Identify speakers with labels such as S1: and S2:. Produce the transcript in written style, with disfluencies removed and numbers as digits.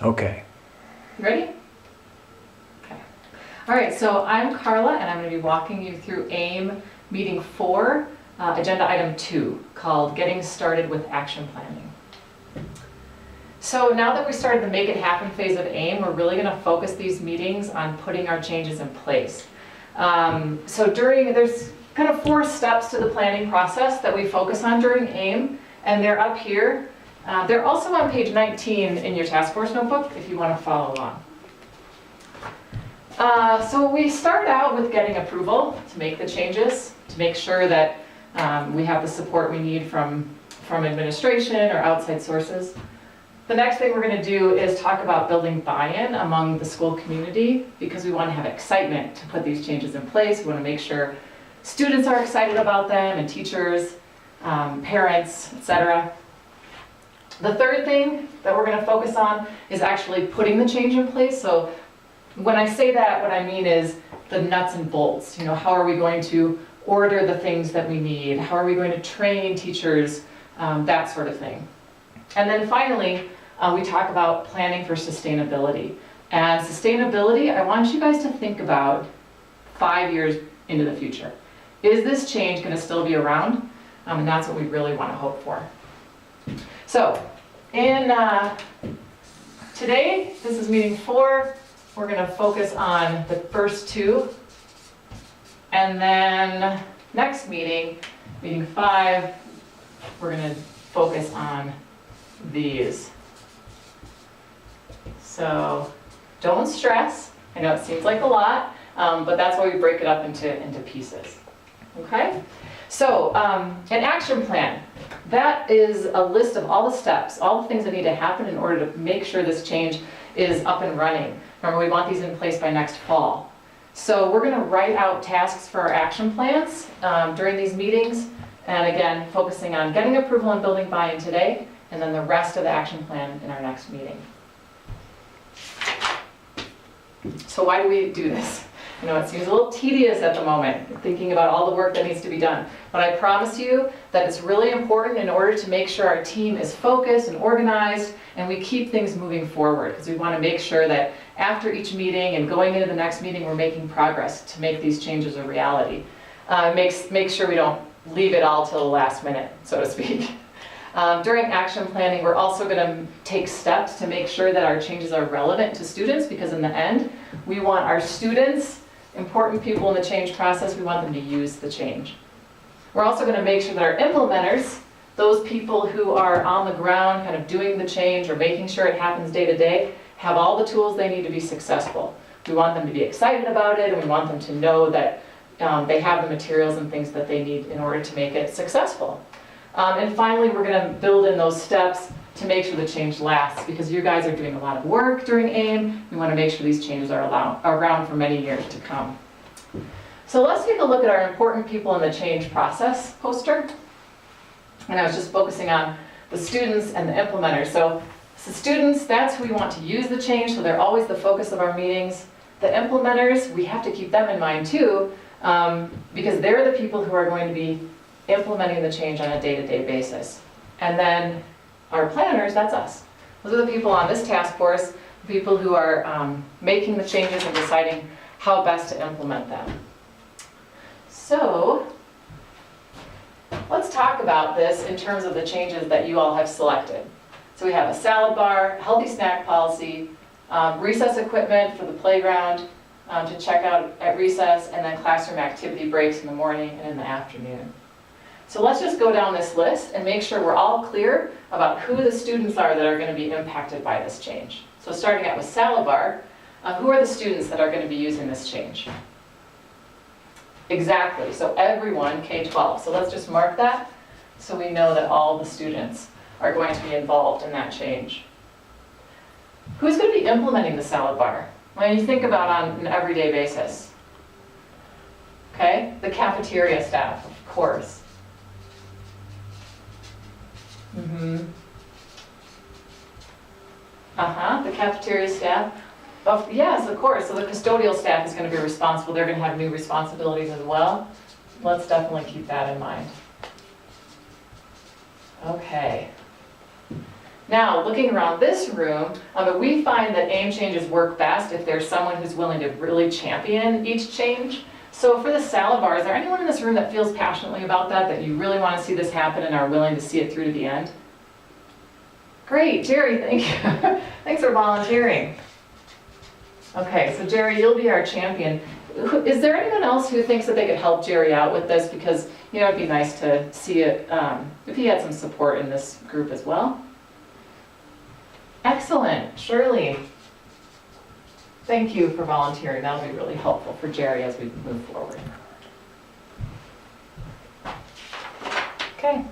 S1: Okay.
S2: Ready? Okay. All right, so I'm Carla, and I'm going to be walking you through AIM Meeting 4, Agenda Item 2, called Getting Started with Action Planning. So now that we started the Make It Happen phase of AIM, we're really going to focus these meetings on putting our changes in place. There's kind of 4 steps to the planning process that we focus on during AIM, and they're up here. They're also on page 19 in your task force notebook if you want to follow along. So we start out with getting approval to make the changes, to make sure that we have the support we need from administration or outside sources. The next thing we're going to do is talk about building buy-in among the school community, because we want to have excitement to put these changes in place. We want to make sure students are excited about them, and teachers, parents, etc. The third thing that we're going to focus on is actually putting the change in place. So when I say that, what I mean is the nuts and bolts. You know, how are we going to order the things that we need? How are we going to train teachers? That sort of thing. And then finally, we talk about planning for sustainability. And sustainability, I want you guys to think about 5 years into the future. Is this change going to still be around? And that's what we really want to hope for. So, today, this is meeting 4. We're going to focus on the first 2. And then next meeting, meeting 5, we're going to focus on these. So don't stress. I know it seems like a lot, but that's why we break it up into pieces. Okay? So an action plan. That is a list of all the steps, all the things that need to happen in order to make sure this change is up and running. Remember, we want these in place by next fall. So we're going to write out tasks for our action plans during these meetings. And again, focusing on getting approval and building buy-in today, and then the rest of the action plan in our next meeting. So why do we do this? I know it seems a little tedious at the moment, thinking about all the work that needs to be done. But I promise you that it's really important in order to make sure our team is focused and organized, and we keep things moving forward, because we want to make sure that after each meeting and going into the next meeting, we're making progress to make these changes a reality. Make sure we don't leave it all till the last minute, so to speak. During action planning, we're also going to take steps to make sure that our changes are relevant to students, because in the end, we want our students, important people in the change process, we want them to use the change. We're also going to make sure that our implementers, those people who are on the ground kind of doing the change or making sure it happens day to day, have all the tools they need to be successful. We want them to be excited about it, and we want them to know that they have the materials and things that they need in order to make it successful. And finally, we're going to build in those steps to make sure the change lasts, because you guys are doing a lot of work during AIM. We want to make sure these changes are around for many years to come. So let's take a look at our important people in the change process poster. And I was just focusing on the students and the implementers. So the students, that's who we want to use the change, so they're always the focus of our meetings. The implementers, we have to keep them in mind too, because they're the people who are going to be implementing the change on a day-to-day basis. And then our planners, that's us. Those are the people on this task force, the people who are making the changes and deciding how best to implement them. So let's talk about this in terms of the changes that you all have selected. So we have a salad bar, healthy snack policy, recess equipment for the playground to check out at recess, and then classroom activity breaks in the morning and in the afternoon. So let's just go down this list and make sure we're all clear about who the students are that are going to be impacted by this change. So starting out with salad bar, who are the students that are going to be using this change? Exactly, so everyone, K-12. So let's just mark that so we know that all the students are going to be involved in that change. Who's going to be implementing the salad bar? When you think about on an everyday basis. Okay, the cafeteria staff, of course. The cafeteria staff. Yes, of course. So the custodial staff is going to be responsible. They're going to have new responsibilities as well. Let's definitely keep that in mind. Okay. Now, looking around this room, we find that aim changes work best if there's someone who's willing to really champion each change. So for the salad bar, is there anyone in this room that feels passionately about that, that you really want to see this happen and are willing to see it through to the end? Great, Jerry, thank you. Thanks for volunteering. Okay, so Jerry, you'll be our champion. Is there anyone else who thinks that they could help Jerry out with this? Because, it'd be nice to see it, if he had some support in this group as well. Excellent, Shirley. Thank you for volunteering. That'll be really helpful for Jerry as we move forward. Okay.